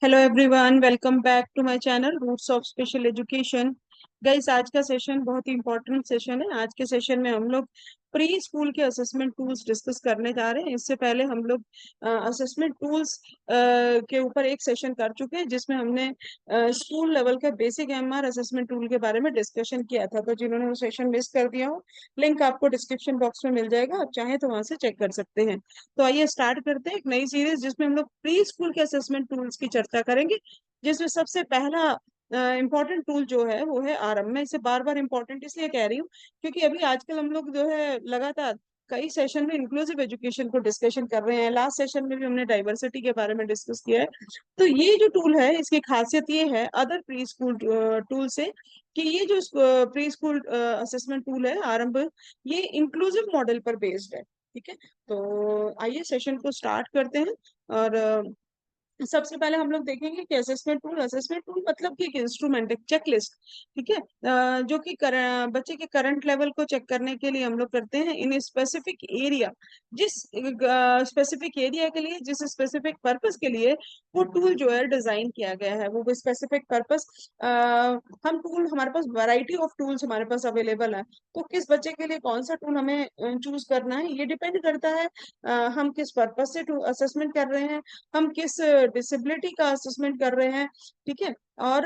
Hello everyone, welcome back to my channel roots of special education. Guys, आज का session बहुत ही important session है। आज के सेशन में हम लोग प्री स्कूल के असेसमेंट टूल्स डिस्कस करने जा रहे हैं। इससे पहले हम लोग असेसमेंट टूल्स के ऊपर एक सेशन कर चुके हैं, जिसमें हमने स्कूल लेवल का बेसिक एमआर असेसमेंट टूल के बारे में डिस्कशन किया था। तो जिन्होंने वो सेशन मिस कर दिया हो, लिंक आपको डिस्क्रिप्शन बॉक्स में मिल जाएगा, आप चाहें तो वहां से चेक कर सकते हैं। तो आइए स्टार्ट करते हैं एक नई सीरीज, जिसमें हम लोग प्री स्कूल के असेसमेंट टूल्स की चर्चा करेंगे। जिसमें सबसे पहला इम्पोर्टेंट टूल जो है वो है आरएम। मैं इसे बार बार इम्पोर्टेंट इसलिए कह रही हूँ क्योंकि अभी आजकल हम लोग जो है लगातार कई सेशन में इंक्लूसिव एजुकेशन को डिस्कशन कर रहे हैं। लास्ट सेशन में भी हमने डाइवर्सिटी के बारे में डिस्कस किया है। तो ये जो टूल है, इसकी खासियत ये है अदर प्री स्कूल टूल से, कि ये जो प्री स्कूल असेसमेंट टूल है आरंभ, ये इंक्लूसिव मॉडल पर बेस्ड है। ठीक है, तो आइए सेशन को स्टार्ट करते हैं। और सबसे पहले हम लोग देखेंगे कि असेसमेंट टूल मतलब कि एक इंस्ट्रूमेंट, एक चेकलिस्ट। ठीक है, जो कि बच्चे के करंट लेवल को चेक करने के लिए हम लोग करते हैं इन स्पेसिफिक एरिया। जिस स्पेसिफिक एरिया के लिए, जिस स्पेसिफिक पर्पस के लिए वो टूल जो है डिजाइन किया गया है, वो स्पेसिफिक पर्पस। हम टूल, हमारे पास वैरायटी ऑफ टूल्स हमारे पास अवेलेबल है। तो किस बच्चे के लिए कौन सा टूल हमें चूज करना है, ये डिपेंड करता है हम किस पर्पस से असेसमेंट कर रहे हैं, हम किस डिसेबिलिटी का असेसमेंट कर रहे हैं। ठीक है, और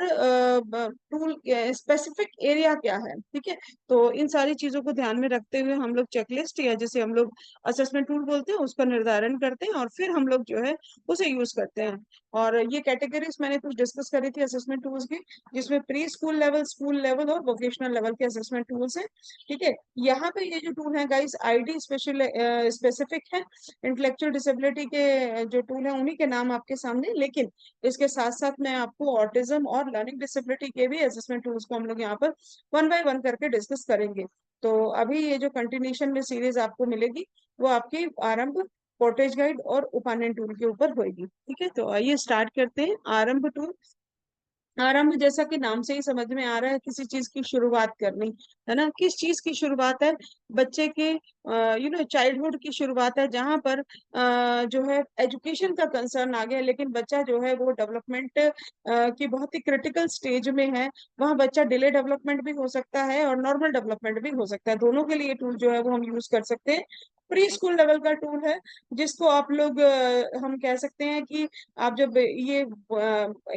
टूल स्पेसिफिक एरिया क्या है। ठीक है, तो इन सारी चीजों को ध्यान में रखते हुए हम लोग चेकलिस्ट, या जिसे हम लोग असेसमेंट टूल बोलते हैं, उसका निर्धारण करते हैं और फिर हम लोग जो है उसे यूज करते हैं। और ये कैटेगरीज मैंने कुछ डिस्कस करी थी असेसमेंट टूल्स की, जिसमें pre school level, school level और वोकेशनल लेवल के असेसमेंट टूल्स हैं। ठीक है, यहाँ पे ये जो टूल है गाइस, आईडी स्पेशल स्पेसिफिक है। इंटेलेक्चुअल डिसेबिलिटी के जो टूल है उन्हीं के नाम आपके सामने, लेकिन इसके साथ साथ मैं आपको ऑटिज्म और लर्निंग डिसेबिलिटी के भी असेसमेंट टूल्स को हम लोग यहाँ पर वन बाय वन करके डिस्कस करेंगे। तो अभी ये जो कंटिन्यूशन में सीरीज आपको मिलेगी, वो आपकी आरंभ, पोर्टेज गाइड और उपानन टूल के ऊपर होगी। ठीक है, तो आइए स्टार्ट करते हैं। आरंभ टूल। आरंभ जैसा कि नाम से ही समझ में आ रहा है, किसी चीज की शुरुआत करनी, है ना। किस चीज की शुरुआत है? बच्चे के चाइल्डहुड की शुरुआत है, जहां पर जो है एजुकेशन का कंसर्न आ गया, लेकिन बच्चा जो है वो डेवलपमेंट की बहुत ही क्रिटिकल स्टेज में है। वहाँ बच्चा डिले डेवलपमेंट भी हो सकता है और नॉर्मल डेवलपमेंट भी हो सकता है। दोनों के लिए टूल जो है वो हम यूज कर सकते हैं। प्री स्कूल लेवल का टूल है, जिसको आप लोग हम कह सकते हैं कि आप जब ये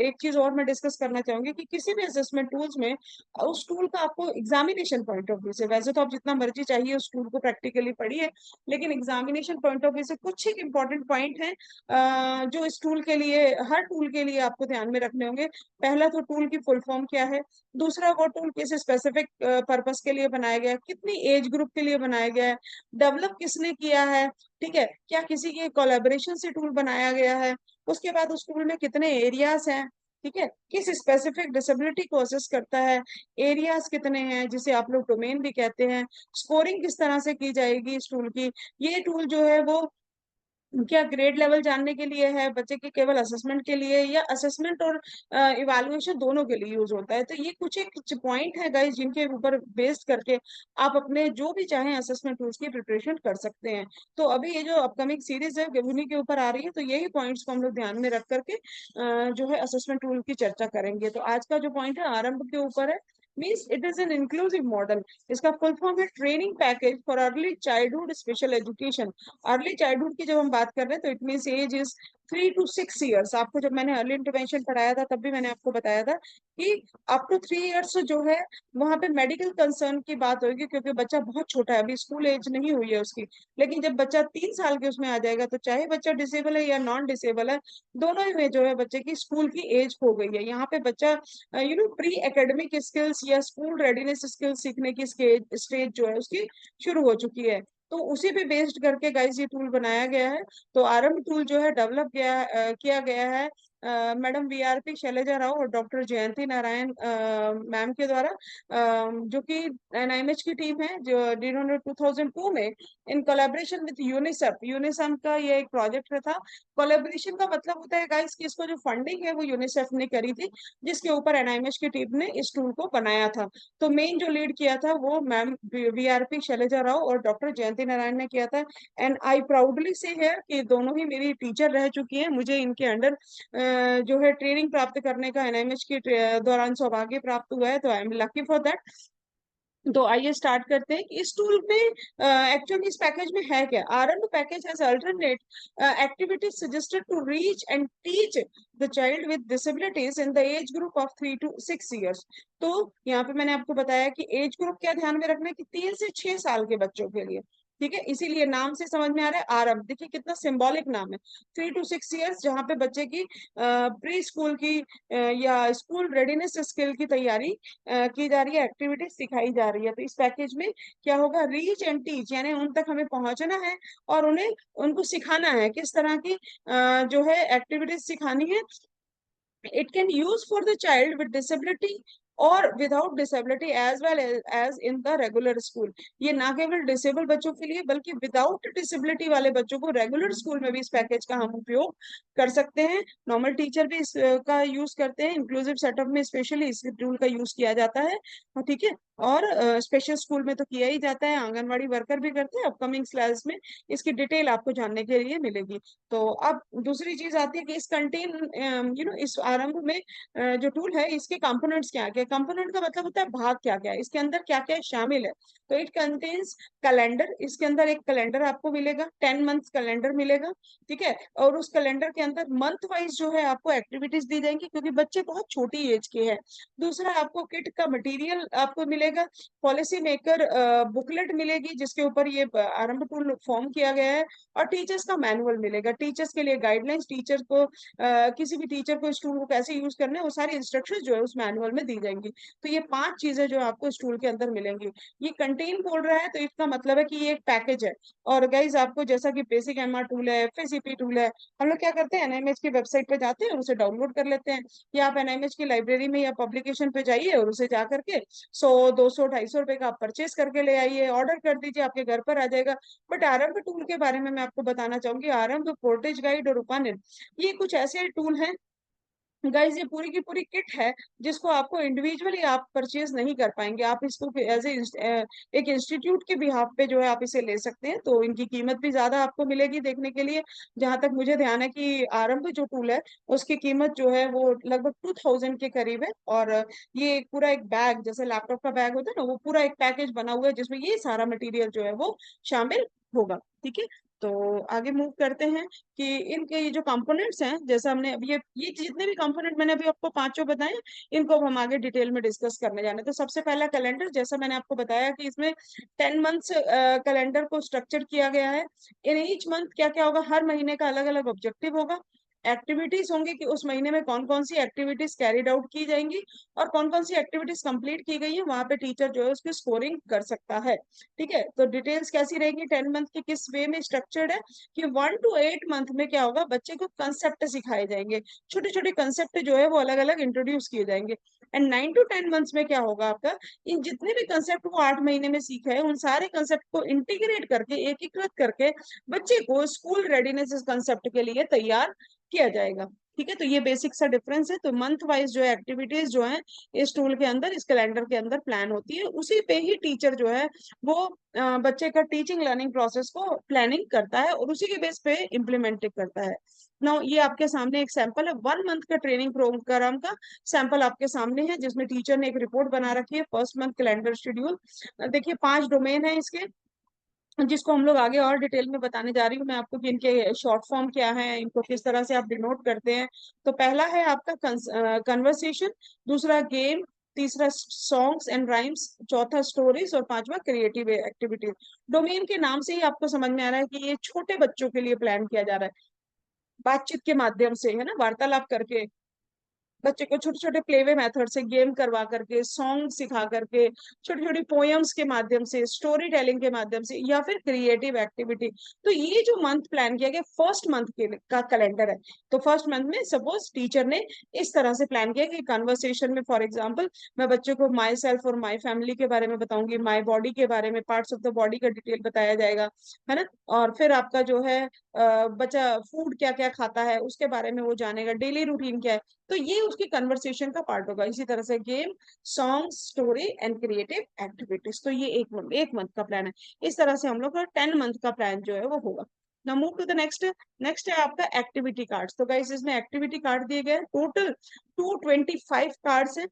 एक चीज और मैं डिस्कस करना चाहूंगी कि किसी भी असेसमेंट टूल्स में उस टूल का आपको एग्जामिनेशन पॉइंट ऑफ व्यू से, वैसे तो आप जितना मर्जी चाहिए उस टूल को प्रैक्टिकली पढ़िए, लेकिन एग्जामिनेशन पॉइंट ऑफ व्यू से कुछ एक इंपॉर्टेंट पॉइंट है जो इस टूल के लिए, हर टूल के लिए आपको ध्यान में रखने होंगे। पहला तो टूल की फुल फॉर्म क्या है। दूसरा, वो टूल किस स्पेसिफिक पर्पस के लिए बनाया गया है, कितनी एज ग्रुप के लिए बनाया गया है, डेवलप किसने किया है। ठीक है, क्या किसी के कोलैबोरेशन से टूल बनाया गया है। उसके बाद उस टूल में कितने एरियाज हैं। ठीक है, किस स्पेसिफिक डिसेबिलिटी को असेस करता है, एरियाज कितने हैं, जिसे आप लोग डोमेन भी कहते हैं। स्कोरिंग किस तरह से की जाएगी इस टूल की। ये टूल जो है वो क्या ग्रेड लेवल जानने के लिए है, बच्चे के केवल असेसमेंट के लिए, या असेसमेंट और इवैल्यूएशन दोनों के लिए यूज होता है। तो ये कुछ एक पॉइंट है गाइस, जिनके ऊपर बेस्ड करके आप अपने जो भी चाहें असेसमेंट टूल्स की प्रिपरेशन कर सकते हैं। तो अभी ये जो अपकमिंग सीरीज है उन्हीं के ऊपर आ रही है, तो यही पॉइंट्स को हम लोग ध्यान में रख करके जो है असेसमेंट टूल की चर्चा करेंगे। तो आज का जो पॉइंट है आरंभ के ऊपर है, means it is an inclusive model. इसका फुल फॉर्म है training package for early childhood special education. Early childhood की जब हम बात कर रहे हैं तो it means age is 3 to 6 years। आपको जब मैंने अर्ली इंटरवेंशन पढ़ाया था तब भी मैंने आपको बताया था कि अप टू 3 years जो है वहां पे मेडिकल कंसर्न की बात होगी, क्योंकि बच्चा बहुत छोटा है, अभी स्कूल एज नहीं हुई है उसकी। लेकिन जब बच्चा 3 साल के उसमें आ जाएगा, तो चाहे बच्चा डिसेबल है या नॉन डिसेबल है, दोनों ही में जो है बच्चे की स्कूल की एज हो गई है। यहाँ पे बच्चा प्री एकेडमिक स्किल्स या स्कूल रेडीनेस स्किल्स सीखने की स्टेज जो है उसकी शुरू हो चुकी है। तो उसी पे बेस्ड करके गाइस ये टूल बनाया गया है। तो आरंभ टूल जो है डेवलप किया गया है मैडम वीआरपी शैलजा राव और डॉक्टर जयंती नारायण मैम के द्वारा, जो कि एनआईएमएच की टीम है, जो जिन्होंने 2002 में in collaboration with UNICEF, UNICEF का ये एक प्रोजेक्ट था। कोलैबोरेशन का मतलब होता है गाइस कि इसको जो फंडिंग है वो यूनिसेफ ने करी थी, जिसके ऊपर एनआईएमएच की टीम ने इस टूल को बनाया था। तो मेन जो लीड किया था वो मैम वीआरपी शैलजा राव और डॉक्टर जयंती नारायण ने किया था। एंड आई प्राउडली से है कि दोनों ही मेरी टीचर रह चुकी हैं, मुझे इनके अंडर जो है ट्रेनिंग प्राप्त करने का एनआईएमएच के दौरान सौभाग्य प्राप्त हुआ है, तो I am lucky for that. तो आइए स्टार्ट करते हैं कि इस टूल में एक्चुअली इस पैकेज में है क्या। Aarambh package has alternate activities suggested to reach and teach the child with disabilities in the age group of 3 to 6 years। तो यहाँ पे मैंने आपको बताया कि एज ग्रुप क्या ध्यान में रखना है कि 3 से 6 साल के बच्चों के लिए, ठीक है। इसीलिए नाम से समझ में आ रहा है आरंभ, देखिए कितना सिंबॉलिक नाम है। 3 to 6 years, जहाँ पे बच्चे की प्री स्कूल की या स्कूल रेडीनेस स्किल की तैयारी की जा रही है, एक्टिविटीज सिखाई जा रही है। तो इस पैकेज में क्या होगा, रीच एंड टीच, यानी उन तक हमें पहुंचना है और उन्हें उनको सिखाना है किस तरह की जो है एक्टिविटीज सिखानी है। It can use for the child with disability और without disability as well as in the regular school. ये ना केवल डिसेबल बच्चों के लिए बल्कि विदाउट डिसेबिलिटी वाले बच्चों को रेगुलर स्कूल में भी इस पैकेज का हम उपयोग कर सकते हैं। नॉर्मल टीचर भी इसका यूज करते हैं, इंक्लूसिव सेटअप में स्पेशली इस टूल का यूज किया जाता है, ठीक है। और स्पेशल स्कूल में तो किया ही जाता है, आंगनवाड़ी वर्कर भी करते हैं। अपकमिंग स्लाइड्स में इसकी डिटेल आपको जानने के लिए मिलेगी। तो अब दूसरी चीज आती है कि इस कंटेन इस आरंभ में जो टूल है इसके कंपोनेंट्स क्या क्या। कंपोनेंट का मतलब होता है भाग क्या क्या है, इसके अंदर क्या क्या शामिल है। तो इट कंटेन्स कैलेंडर, इसके अंदर एक कैलेंडर आपको मिलेगा, 10 months कैलेंडर मिलेगा, ठीक है। और उस कैलेंडर के अंदर मंथ वाइज जो है आपको एक्टिविटीज दी जाएंगी, क्योंकि बच्चे बहुत छोटी एज के हैं। दूसरा, आपको किट का मटेरियल आपको मिलेगा, पॉलिसी मेकर बुकलेट मिलेगी जिसके ऊपर ये आरंभ टूल फॉर्म किया गया है, और टीचर्स का मैनुअल मिलेगा, टीचर्स के लिए गाइडलाइंस, टीचर को किसी भी टीचर को इस टूल को कैसे यूज करना है वो सारी इंस्ट्रक्शन जो है उस मैनुअल में दी जाएंगी। तो ये 5 चीजें जो आपको इस टूल के अंदर मिलेंगी। ये कंटेन बोल रहा है तो इसका मतलब है कि ये एक पैकेज है। और गाइज आपको जैसा कि बेसिक एमआर टूल है, एफएसीपी टूल है, हम लोग क्या करते हैं एनआईएमएच की वेबसाइट पे जाते हैं, उसे डाउनलोड कर लेते हैं, या आप एनआईएमएच की लाइब्रेरी में या पब्लिकेशन पे जाइए और उसे जा करके 100, 200, 250 रुपए का आप परचेज करके ले आइए, ऑर्डर कर दीजिए, आपके घर पर आ जाएगा। बट आरंभ टूल के बारे में मैं आपको बताना चाहूंगी, आरंभ, पोर्टेज गाइड और उपानिन, ये कुछ ऐसे टूल हैं गाइज, ये पूरी की पूरी किट है जिसको आपको इंडिविजुअली आप परचेज नहीं कर पाएंगे। आप इसको एज ए एक इंस्टीट्यूट के बिहाफ पे जो है आप इसे ले सकते हैं। तो इनकी कीमत भी ज्यादा आपको मिलेगी देखने के लिए। जहां तक मुझे ध्यान है कि आरंभ जो टूल है उसकी कीमत जो है वो लगभग 2000 के करीब है। और ये एक पूरा एक बैग, जैसे लैपटॉप का बैग होता है ना, वो पूरा एक पैकेज बना हुआ है जिसमें ये सारा मटेरियल जो है वो शामिल होगा, ठीक है। तो आगे मूव करते हैं कि इनके ये जो कंपोनेंट्स हैं, जैसे हमने अभी ये जितने भी कंपोनेंट मैंने अभी आपको पांचों बताए, इनको अब हम आगे डिटेल में डिस्कस करने जाने। तो सबसे पहला कैलेंडर, जैसा मैंने आपको बताया कि इसमें 10 months कैलेंडर को स्ट्रक्चर किया गया है। इन ईच मंथ क्या क्या होगा, हर महीने का अलग अलग ऑब्जेक्टिव होगा, एक्टिविटीज होंगी कि उस महीने में कौन कौन सी एक्टिविटीज कैरिड आउट की जाएंगी और कौन कौन सी एक्टिविटीज कंप्लीट की गई है, वहां पे टीचर जो है उसकी स्कोरिंग कर सकता है, ठीक है। तो डिटेल्स कैसी रहेगी, 10 मंथ की किस वे में स्ट्रक्चर्ड है कि 1 to 8 मंथ में क्या होगा, बच्चे को कंसेप्ट सिखाए जाएंगे, छोटे छोटे कंसेप्ट जो है वो अलग अलग इंट्रोड्यूस किए जाएंगे। एंड 9 to 10 मंथ्स में क्या होगा आपका, इन जितने भी कंसेप्ट वो 8 महीने में सीखा है उन सारे कंसेप्ट को इंटीग्रेट करके, एकीकृत करके बच्चे को स्कूल रेडीनेस कंसेप्ट के लिए तैयार किया जाएगा, ठीक है। तो ये बेसिक सा डिफरेंस है। तो मंथ वाइज जो है एक्टिविटीज जो है इस टूल के अंदर, इस कैलेंडर के अंदर प्लान होती है, उसी पे ही टीचर जो है वो बच्चे का टीचिंग लर्निंग प्रोसेस को प्लानिंग करता है और उसी के बेस पे इम्प्लीमेंट करता है। नाउ ये आपके सामने एक सैंपल है 1 मंथ का ट्रेनिंग प्रोग्राम का सैंपल आपके सामने है, जिसमें टीचर ने एक रिपोर्ट बना रखी है, फर्स्ट मंथ कैलेंडर शेड्यूल। देखिए 5 डोमेन है इसके, जिसको हम लोग आगे और डिटेल में बताने जा रही हूँ मैं आपको कि इनके शॉर्ट फॉर्म क्या है, इनको किस तरह से आप डिनोट करते हैं। तो पहला है आपका कन्वर्सेशन, दूसरा गेम, तीसरा सॉन्ग्स एंड राइम्स, चौथा स्टोरीज और पांचवा क्रिएटिव एक्टिविटीज। डोमेन के नाम से ही आपको समझ में आ रहा है कि ये छोटे बच्चों के लिए प्लान किया जा रहा है, बातचीत के माध्यम से, है ना, वार्तालाप करके बच्चे को छोटे छोटे प्लेवे मेथड से, गेम करवा करके, सॉन्ग सिखा करके, छोटी छोटी पोयम्स के माध्यम से, स्टोरी टेलिंग के माध्यम से, या फिर क्रिएटिव एक्टिविटी। तो ये जो मंथ प्लान किया गया फर्स्ट मंथ के का कैलेंडर है। तो फर्स्ट मंथ में सपोज टीचर ने इस तरह से प्लान किया कि कन्वर्सेशन में फॉर एग्जाम्पल मैं बच्चे को माई सेल्फ और माई फैमिली के बारे में बताऊंगी, माई बॉडी के बारे में, पार्ट्स ऑफ द बॉडी का डिटेल बताया जाएगा, है ना। और फिर आपका जो है बच्चा फूड क्या क्या खाता है उसके बारे में वो जानेगा, डेली रूटीन क्या है। तो ये उसकी कन्वर्सेशन का पार्ट होगा। इसी तरह से game, song, story and creative activities. तो ये एक मंथ का प्लान है। इस तरह से हम लोग का 10 मंथ का प्लान जो है वो होगा। Now move to the next. Next है आपका एक्टिविटी कार्ड्स। तो गाइस इसमें एक्टिविटी कार्ड दिए गए टोटल 225 कार्ड्स है,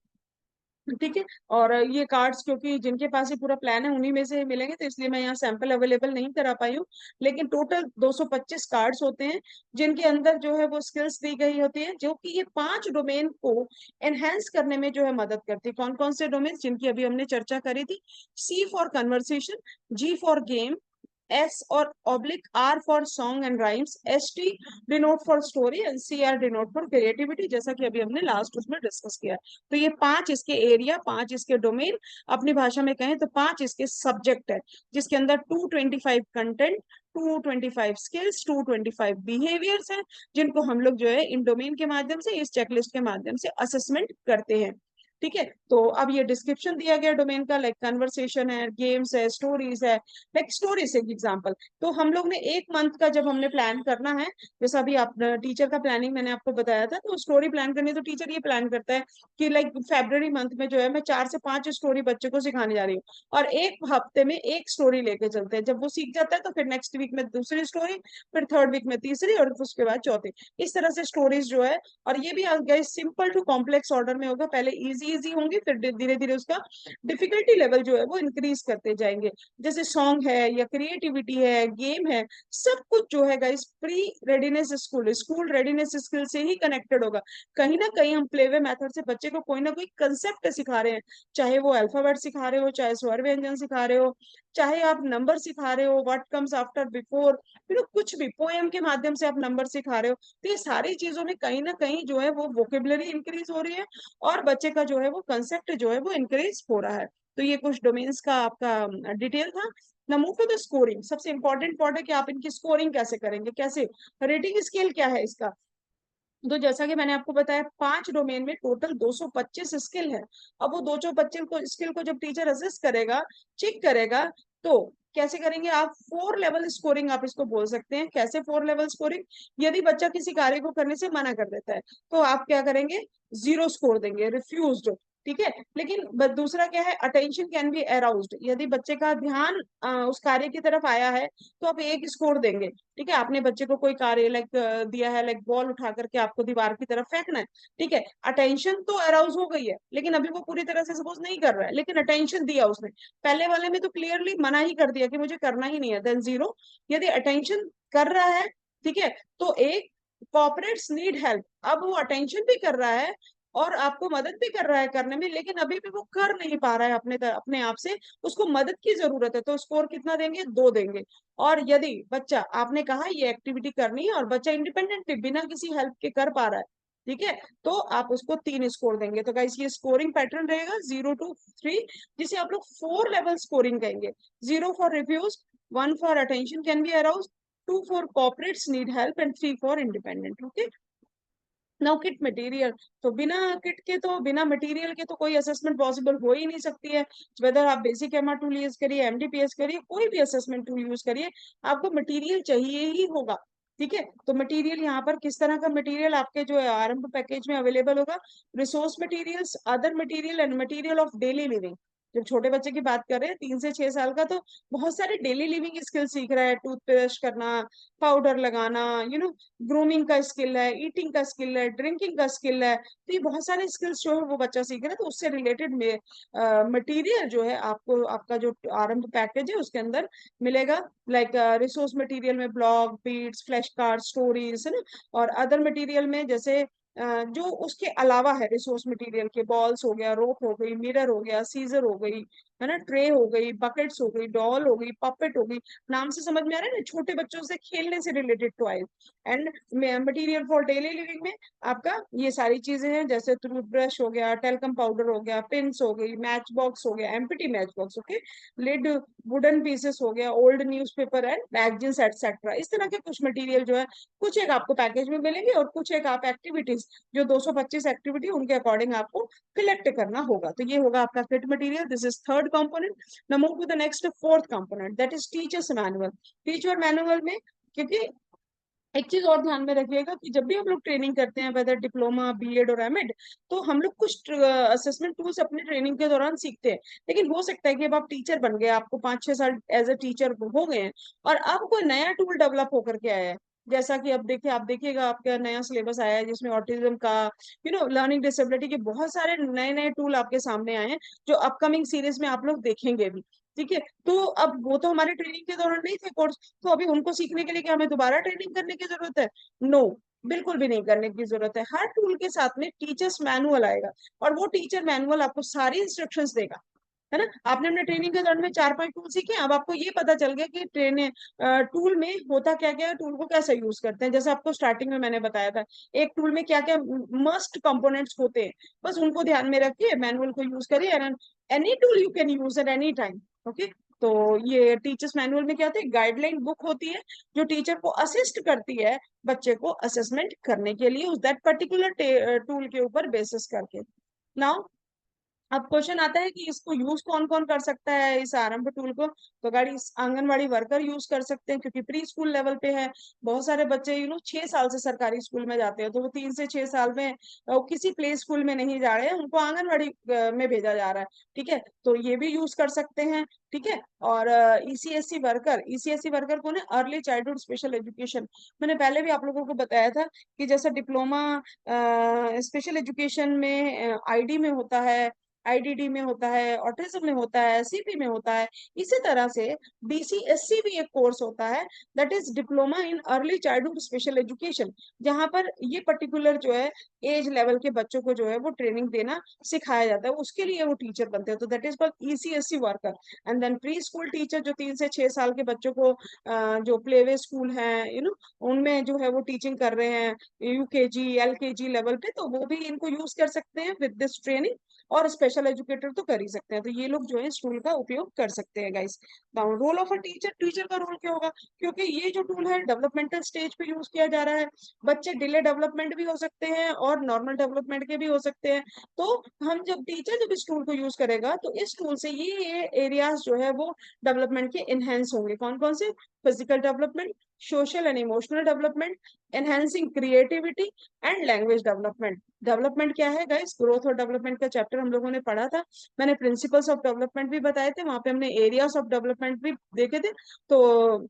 ठीक है। और ये कार्ड्स क्योंकि जिनके पास ये पूरा प्लान है उन्हीं में से मिलेंगे, तो इसलिए मैं यहाँ सैंपल अवेलेबल नहीं करा पाई हूँ। लेकिन टोटल 225 कार्ड्स होते हैं जिनके अंदर जो है वो स्किल्स दी गई होती है, जो कि ये 5 डोमेन को एनहेंस करने में जो है मदद करती है। कौन कौन से डोमेन जिनकी अभी हमने चर्चा करी थी? C for conversation, G for game, S और oblique R for song and rhymes, S T denote for story and C R denote for creativity, जैसा कि अभी हमने लास्ट उसमें डिस्कस किया। तो ये 5 इसके एरिया, 5 इसके डोमेन, अपनी भाषा में कहें तो 5 इसके सब्जेक्ट है, जिसके अंदर 225 कंटेंट, 225 स्किल्स, 225 बिहेवियर्स हैं, जिनको हम लोग जो है इन डोमेन के माध्यम से, इस चेकलिस्ट के माध्यम से असेसमेंट करते हैं। ठीक है, तो अब ये डिस्क्रिप्शन दिया गया डोमेन का, लाइक कन्वर्सेशन है, गेम्स है, स्टोरीज है। लाइक स्टोरीज एक एग्जांपल, तो हम लोग ने 1 मंथ का जब हमने प्लान करना है, जैसा अभी आप टीचर का प्लानिंग मैंने आपको बताया था, तो स्टोरी प्लान करनी है तो टीचर ये प्लान करता है कि लाइक फेब्रवरी मंथ में जो है मैं 4 से 5 स्टोरी बच्चे को सिखाने जा रही हूँ, और एक हफ्ते में एक स्टोरी लेके चलते हैं। जब वो सीख जाता है तो फिर नेक्स्ट वीक में दूसरी स्टोरी, फिर थर्ड वीक में तीसरी, और उसके बाद चौथी। इस तरह से स्टोरीज जो है, और ये भी गए सिंपल टू कॉम्प्लेक्स ऑर्डर में होगा, पहले इजी इजी होंगी, फिर धीरे धीरे उसका डिफिकल्टी लेवल जो है वो इंक्रीज करते जाएंगे। जैसे सॉन्ग है या क्रिएटिविटी है, गेम है, सब कुछ जो है guys pre readiness school, school readiness skill से ही कनेक्टेड होगा। कहीं ना कहीं हम प्लेवे मेथड से बच्चे को कोई ना कोई कंसेप्ट सिखा रहे हैं, चाहे वो अल्फाबेट सिखा रहे हो, चाहे स्वर व्यंजन सिखा रहे हो, चाहे आप नंबर सिखा रहे हो, व्हाट कम्स आफ्टर बिफोर, कुछ भी पोएम के माध्यम से आप नंबर सिखा रहे हो। तो ये सारी चीजों में कहीं ना कहीं जो है वो वोकेबलरी इंक्रीज हो रही है, और बच्चे का जो है वो कंसेप्ट जो है वो इंक्रीज हो रहा है। तो ये कुछ डोमेन्स का आपका डिटेल था। ना मूव टू द स्कोरिंग। सबसे इंपॉर्टेंट पार्ट है कि आप इनकी स्कोरिंग कैसे करेंगे, कैसे रेटिंग स्केल क्या है इसका। तो जैसा कि मैंने आपको बताया 5 डोमेन में टोटल 225 स्किल है। अब वो 225 को स्किल को जब टीचर असेस करेगा, चेक करेगा, तो कैसे करेंगे आप? 4 लेवल स्कोरिंग आप इसको बोल सकते हैं। कैसे 4 लेवल स्कोरिंग? यदि बच्चा किसी कार्य को करने से मना कर देता है तो आप क्या करेंगे? 0 स्कोर देंगे, रिफ्यूज्ड। ठीक है, लेकिन दूसरा क्या है? अटेंशन कैन बी अराउज्ड, यदि बच्चे का ध्यान उस कार्य की तरफ आया है तो आप 1 स्कोर देंगे। ठीक है, आपने बच्चे को कोई कार्य लाइक दिया है, लाइक बॉल उठा करके आपको दीवार की तरफ फेंकना है। ठीक है, अटेंशन तो अराउज हो गई है, लेकिन अभी वो पूरी तरह से सपोज नहीं कर रहा है, लेकिन अटेंशन दिया उसने। पहले वाले में तो क्लियरली मना ही कर दिया कि मुझे करना ही नहीं है, देन 0। यदि अटेंशन कर रहा है, ठीक है, तो एक कॉपरेट्स नीड हेल्प, अब वो अटेंशन भी कर रहा है और आपको मदद भी कर रहा है करने में, लेकिन अभी भी वो कर नहीं पा रहा है अपने आप से, उसको मदद की जरूरत है, तो स्कोर कितना देंगे? 2 देंगे। और यदि बच्चा, आपने कहा ये एक्टिविटी करनी है और बच्चा इंडिपेंडेंटली बिना किसी हेल्प के कर पा रहा है, ठीक है, तो आप उसको 3 स्कोर देंगे। तो गाइस ये स्कोरिंग पैटर्न रहेगा 0 to 3, जिसे आप लोग 4 लेवल स्कोरिंग कहेंगे। 0 for refuse, 1 for attention can be arouse, 2 for cooperates need help and 3 for independent. Okay, now kit material. तो बिना किट के, तो बिना मटेरियल के तो कोई असेसमेंट पॉसिबल हो ही नहीं सकती है। वेदर आप बेसिक एमआर टूल यूज करिए, एमडीपीएस करिए, कोई भी असेसमेंट टूल यूज करिए, आपको मटेरियल चाहिए ही होगा। ठीक है, तो मटेरियल यहाँ पर किस तरह का मटेरियल आपके जो आरंभ पैकेज में अवेलेबल होगा? Resource materials, other material and material of daily living. जब छोटे बच्चे की बात कर रहे हैं 3 से 6 साल का, तो बहुत सारे डेली लिविंग स्किल सीख रहा है, टूथपेस्ट करना, पाउडर लगाना, ग्रूमिंग का स्किल है, ईटिंग का स्किल है, ड्रिंकिंग का स्किल है। तो ये बहुत सारे स्किल्स जो है वो बच्चा सीख रहा है, तो उससे रिलेटेड में मटेरियल जो है आपको, आपका जो आरंभ पैकेज है उसके अंदर मिलेगा। लाइक रिसोर्स मटेरियल में blog, beats, flash card, stories, है ना। और अदर मटेरियल में जैसे जो उसके अलावा है, रिसोर्स मटेरियल के बॉल्स हो गया, रोप हो गई, मिरर हो गया, सीजर हो गई, है ना, ट्रे हो गई, बकेट्स हो गई, डॉल हो गई, पपेट हो गई। नाम से समझ में आ रहा है ना, छोटे बच्चों से खेलने से related toys. And material for daily living में आपका ये सारी चीजें हैं, जैसे टूथब्रश हो गया, टेल्कम पाउडर हो गया, पिंस हो गई, मैच बॉक्स हो गया, empty match box, okay, lid, wooden pieces हो गया, old newspaper and magazines etcetera. इस तरह के कुछ मटेरियल जो है, कुछ एक आपको पैकेज में मिलेंगे और कुछ एक आप एक्टिविटीज, जो 225 एक्टिविटी उनके अकॉर्डिंग आपको कलेक्ट करना होगा। तो ये होगा आपका kit material, this is third component. Now move to the next fourth component, that is teachers manual. Teacher manual में, क्योंकि एक चीज और ध्यान में रखिएगा कि जब भी हम लोग ट्रेनिंग करते हैं, वेदर डिप्लोमा, बीएड और एमएड, तो हम लोग कुछ असेसमेंट टूल्स अपने ट्रेनिंग के दौरान सीखते हैं। लेकिन हो सकता है कि अब आप टीचर बन गए, आपको 5-6 साल एज ए टीचर हो गए हैं, और अब कोई नया टूल डेवलप होकर के आया है। जैसा कि अब देखिए, आप देखिएगा आपका नया सिलेबस आया है जिसमें ऑटिज्म का, लर्निंग डिसेबिलिटी के बहुत सारे नए नए टूल आपके सामने आए हैं, जो अपकमिंग सीरीज में आप लोग देखेंगे भी। ठीक है, तो अब वो तो हमारे ट्रेनिंग के दौरान नहीं थे कोर्स, तो अभी उनको सीखने के लिए क्या हमें दोबारा ट्रेनिंग करने की जरूरत है? नो, बिल्कुल भी नहीं करने की जरूरत है। हर टूल के साथ में टीचर्स मैनुअल आएगा, और वो टीचर मैनुअल आपको सारी इंस्ट्रक्शंस देगा, है ना। आपने अपने ट्रेनिंग के दौरान में 4-5 टूल सीखे, अब आपको ये पता चल गया कि टूल में होता क्या क्या है, टूल को कैसे यूज करते हैं। जैसे आपको स्टार्टिंग में मैंने बताया था, एक टूल में क्या क्या मस्ट कंपोनेंट्स होते हैं, बस उनको ध्यान में रखिए, मैनुअल को यूज करिए, and any tool you can use at any time. Okay, तो ये टीचर्स मैनुअल में क्या होता है, गाइडलाइन बुक होती है, जो टीचर को असिस्ट करती है बच्चे को असेसमेंट करने के लिए उस दैट पर्टिकुलर टूल के ऊपर बेसिस करके। नाउ अब क्वेश्चन आता है कि इसको यूज कौन कौन कर सकता है, इस आरंभ टूल को? तो गाड़ी आंगनवाड़ी वर्कर यूज कर सकते हैं, क्योंकि प्री स्कूल लेवल पे है। बहुत सारे बच्चे 6 साल से सरकारी स्कूल में जाते हैं, तो वो 3 से 6 साल में किसी प्ले स्कूल में नहीं जा रहे हैं, उनको आंगनवाड़ी में भेजा जा रहा है। ठीक है, तो ये भी यूज कर सकते हैं। ठीक है, और ईसीएससी वर्कर को ना अर्ली चाइल्डहुड स्पेशल एजुकेशन, मैंने पहले भी आप लोगों को बताया था कि जैसे डिप्लोमा स्पेशल एजुकेशन में आईडी में होता है, आईडीडी में होता है, ऑटिज्म में होता है, सीपी में होता है, इसी तरह से डीसीएससी भी एक कोर्स होता है, that is diploma in early childhood special education, जहां पर ये पर्टिकुलर जो है एज लेवल के बच्चों को जो है वो ट्रेनिंग देना सिखाया जाता है, उसके लिए वो टीचर बनते हैं, तो that is called ECSC worker. And then pre school teacher, जो 3 से 6 साल के बच्चों को जो प्ले वे स्कूल है, उनमें जो है वो टीचिंग कर रहे हैं, यूकेजी एलकेजी लेवल पे, तो वो भी इनको यूज कर सकते हैं विद दिस ट्रेनिंग। और स्पेशल एजुकेटर तो कर ही सकते हैं, तो ये लोग जो है इस टूल का उपयोग कर सकते हैं guys. Role of a teacher, teacher का रोल क्या होगा? क्योंकि ये जो टूल है डेवलपमेंटल स्टेज पे यूज किया जा रहा है, बच्चे डिले डेवलपमेंट भी हो सकते हैं और नॉर्मल डेवलपमेंट के भी हो सकते हैं। तो हम जब टीचर जब इस टूल को यूज करेगा, तो इस टूल से ये एरियाज जो है वो डेवलपमेंट के इनहेंस होंगे। कौन कौन से? Physical development, social and emotional development, enhancing creativity and language development. Development क्या है गाइस? ग्रोथ और डेवलपमेंट का चैप्टर हम लोगों ने पढ़ा था, मैंने प्रिंसिपल्स ऑफ डेवलपमेंट भी बताए थे, वहां पे हमने एरियाज ऑफ डेवलपमेंट भी देखे थे। तो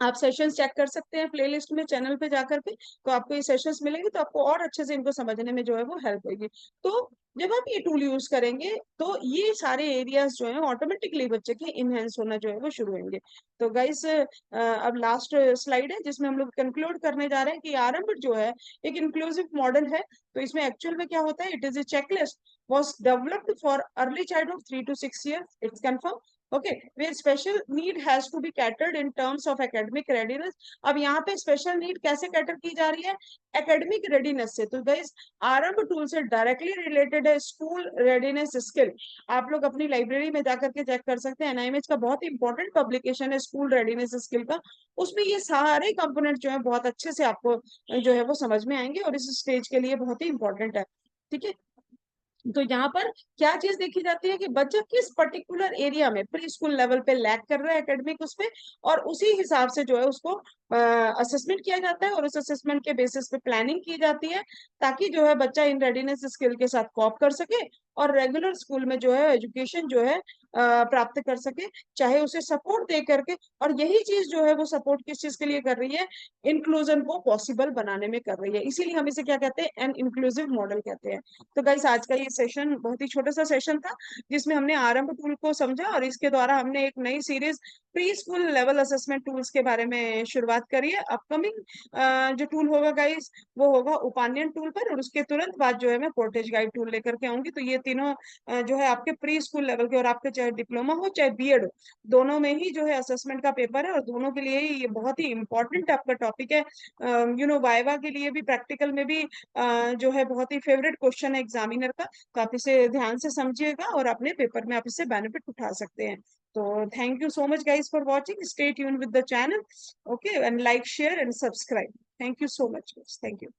आप सेशंस चेक कर सकते हैं प्लेलिस्ट में, चैनल पे जाकर के, तो आपको ये सेशंस मिलेंगे, तो आपको और अच्छे से इनको समझने में जो है वो हेल्प होगी। तो जब आप ये टूल यूज करेंगे, तो ये सारे एरियाज जो है ऑटोमेटिकली बच्चे के इनहेंस होना जो है वो शुरू होंगे। तो गाइस, अब लास्ट स्लाइड है जिसमें हम लोग कंक्लूड करने जा रहे हैं कि आरंभ जो है एक इंक्लूसिव मॉडल है। तो इसमें एक्चुअल में क्या होता है, it is a checklist was developed for early childhood 3 to 6 years. It's confirmed. Okay, where special need has to be catered in terms of academic readiness. अब यहाँ पे स्पेशल नीड कैसे कैटर की जा रही है? एकेडमिक रेडीनेस से। तो गाइस, आरंभ टूल से डायरेक्टली रिलेटेड है स्कूल रेडीनेस स्किल। आप लोग अपनी लाइब्रेरी में जाकर के चेक कर सकते हैं, एनआईएमएच का बहुत इंपॉर्टेंट पब्लिकेशन है स्कूल रेडीनेस स्किल का, उसमें ये सारे कंपोनेंट जो है बहुत अच्छे से आपको जो है वो समझ में आएंगे, और इस स्टेज के लिए बहुत ही इंपॉर्टेंट है। ठीक है, तो यहाँ पर क्या चीज देखी जाती है कि बच्चा किस पर्टिकुलर एरिया में प्री स्कूल लेवल पे लैक कर रहा है एकेडमिक उसमें, और उसी हिसाब से जो है उसको असेसमेंट किया जाता है, और उस असेसमेंट के बेसिस पे प्लानिंग की जाती है, ताकि जो है बच्चा इन रेडीनेस स्किल के साथ कॉप कर सके, और रेगुलर स्कूल में जो है एजुकेशन जो है प्राप्त कर सके, चाहे उसे सपोर्ट दे करके। और यही चीज जो है वो सपोर्ट किस चीज के लिए कर रही है? इंक्लूजन को पॉसिबल बनाने में कर रही है, इसीलिए हम इसे क्या कहते हैं? एन इंक्लूसिव मॉडल कहते हैं। तो गाइस, आज का ये सेशन बहुत ही छोटा सा सेशन था, जिसमें हमने आरंभ टूल को समझा, और इसके द्वारा हमने एक नई series pre school level assessment tools के बारे में शुरुआत करी है। अपकमिंग जो टूल होगा गाइस, वो होगा उपान्यन टूल पर, और उसके तुरंत बाद जो है मैं पोर्टेज गाइड टूल लेकर के आऊंगी। तो ये तीनों जो है आपके प्री स्कूल लेवल के, और आपके चाहे डिप्लोमा हो चाहे बीएड हो, दोनों में ही जो है असेसमेंट का पेपर है, और दोनों के लिए ही ये बहुत ही इंपॉर्टेंट आपका टॉपिक है। वाइवा के लिए भी, प्रैक्टिकल में भी जो है बहुत ही फेवरेट क्वेश्चन है एग्जामिनर का। तो आप इसे ध्यान से समझिएगा, और अपने पेपर में आप इससे बेनिफिट उठा सकते हैं। तो thank you so much guys for watching, stay tune with the channel, okay, and like share and subscribe. Thank you so much, thank you.